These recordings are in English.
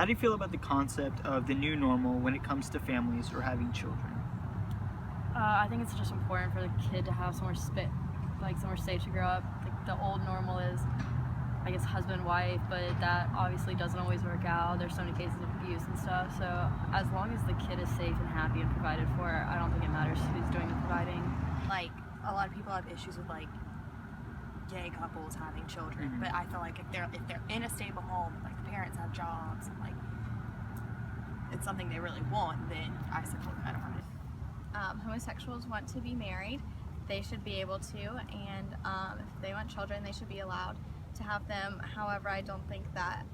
How do you feel about the concept of the new normal when it comes to families or having children? I think it's just important for the kid to have somewhere somewhere safe to grow up. Like the old normal is, I guess, husband, wife, but that obviously doesn't always work out. There's so many cases of abuse and stuff. So as long as the kid is safe and happy and provided for, I don't think it matters who's doing the providing. Like, a lot of people have issues with like gay couples having children, but I feel like if they're in a stable home, like the parents have jobs and like it's something they really want, then I support that on it. Homosexuals want to be married, they should be able to, and if they want children, they should be allowed to have them. However, I don't think that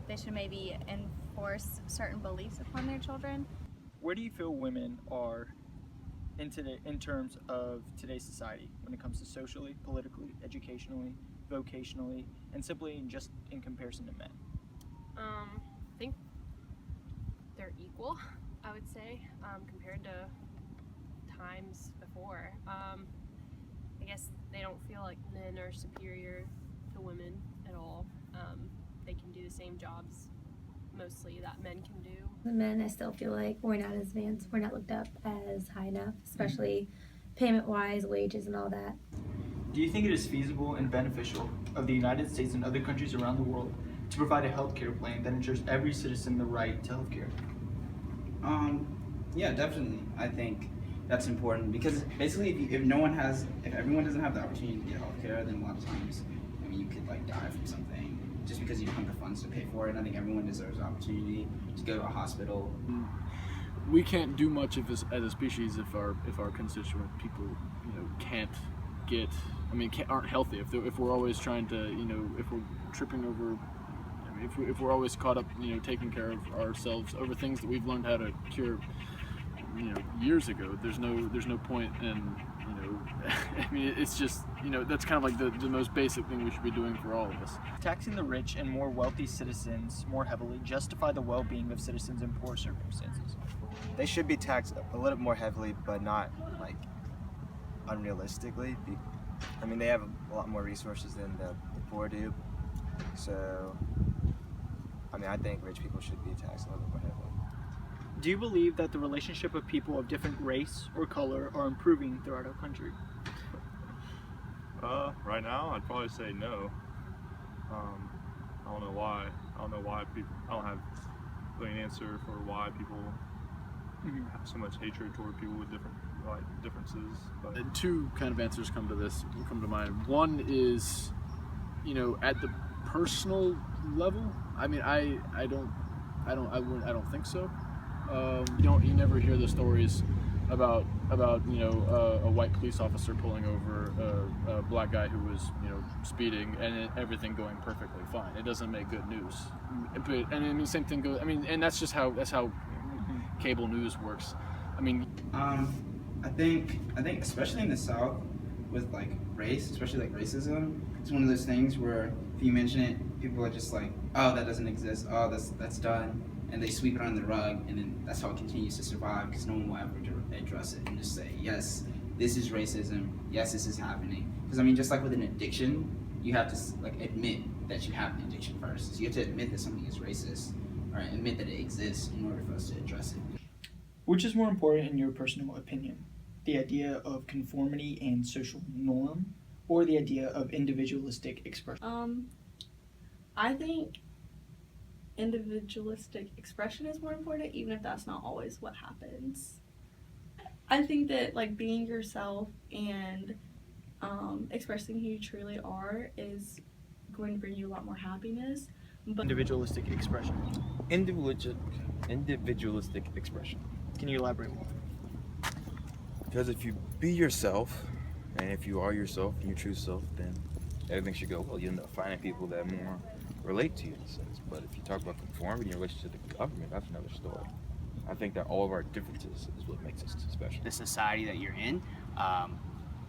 they should maybe enforce certain beliefs upon their children. Where do you feel women are in terms of today's society when it comes to socially, politically, educationally, vocationally, and simply just in comparison to men? I think they're equal, I would say, compared to times before. I guess they don't feel like men are superior to women at all. They can do the same jobs mostly that men can do. The men, I still feel like we're not as advanced, we're not looked up as high enough, especially payment-wise, wages and all that. Do you think it is feasible and beneficial of the United States and other countries around the world to provide a healthcare plan that ensures every citizen the right to healthcare? Yeah, definitely. I think that's important because basically, if everyone doesn't have the opportunity to get healthcare, then a lot of times, I mean, you could like die from something just because you don't have the funds to pay for it. And I think everyone deserves the opportunity to go to a hospital. We can't do much as a species if our constituent people, aren't healthy. If we're always trying to, if we're tripping over. If we're always caught up, taking care of ourselves over things that we've learned how to cure, years ago, there's no point in, I mean, it's just, that's kind of like the most basic thing we should be doing for all of us. Taxing the rich and more wealthy citizens more heavily justify the well-being of citizens in poor circumstances. They should be taxed a little more heavily, but not like unrealistically. I mean, they have a lot more resources than the poor do, so I mean, I think rich people should be taxed a little bit more heavily. Do you believe that the relationship of people of different race or color are improving throughout our country? Right now, I'd probably say no. I don't know why. I don't have really an answer for why people have so much hatred toward people with different differences. But two kind of answers come to mind. One is, at the personal level. I mean, I don't think so. You never hear the stories about a white police officer pulling over a black guy who was speeding and everything going perfectly fine. It doesn't make good news. But and I mean, same thing goes. I mean, and that's how cable news works. I mean, I think especially in the South with like race, especially like racism, it's one of those things where if you mention it, people are just like, oh, that doesn't exist, oh, that's done, and they sweep it under the rug, and then that's how it continues to survive because no one will ever address it and just say, yes, this is racism, yes, this is happening. Because I mean, just like with an addiction, you have to like admit that you have an addiction first. So you have to admit that something is racist, or admit that it exists in order for us to address it. Which is more important in your personal opinion? The idea of conformity and social norm, or the idea of individualistic expression? I think individualistic expression is more important, even if that's not always what happens. I think that like being yourself and expressing who you truly are is going to bring you a lot more happiness. But Individualistic expression. Individualistic expression. Can you elaborate more? Because if you be yourself, and if you are yourself and your true self, then everything should go well. You end up finding people that more relate to you in a sense. But if you talk about conformity in relation to the government, that's another story. I think that all of our differences is what makes us special. The society that you're in,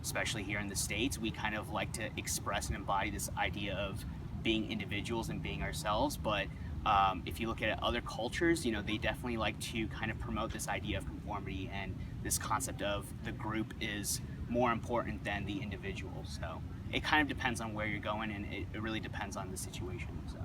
especially here in the States, we kind of like to express and embody this idea of being individuals and being ourselves. But if you look at other cultures, they definitely like to kind of promote this idea of conformity and this concept of the group is more important than the individual. So it kind of depends on where you're going, and it really depends on the situation. So.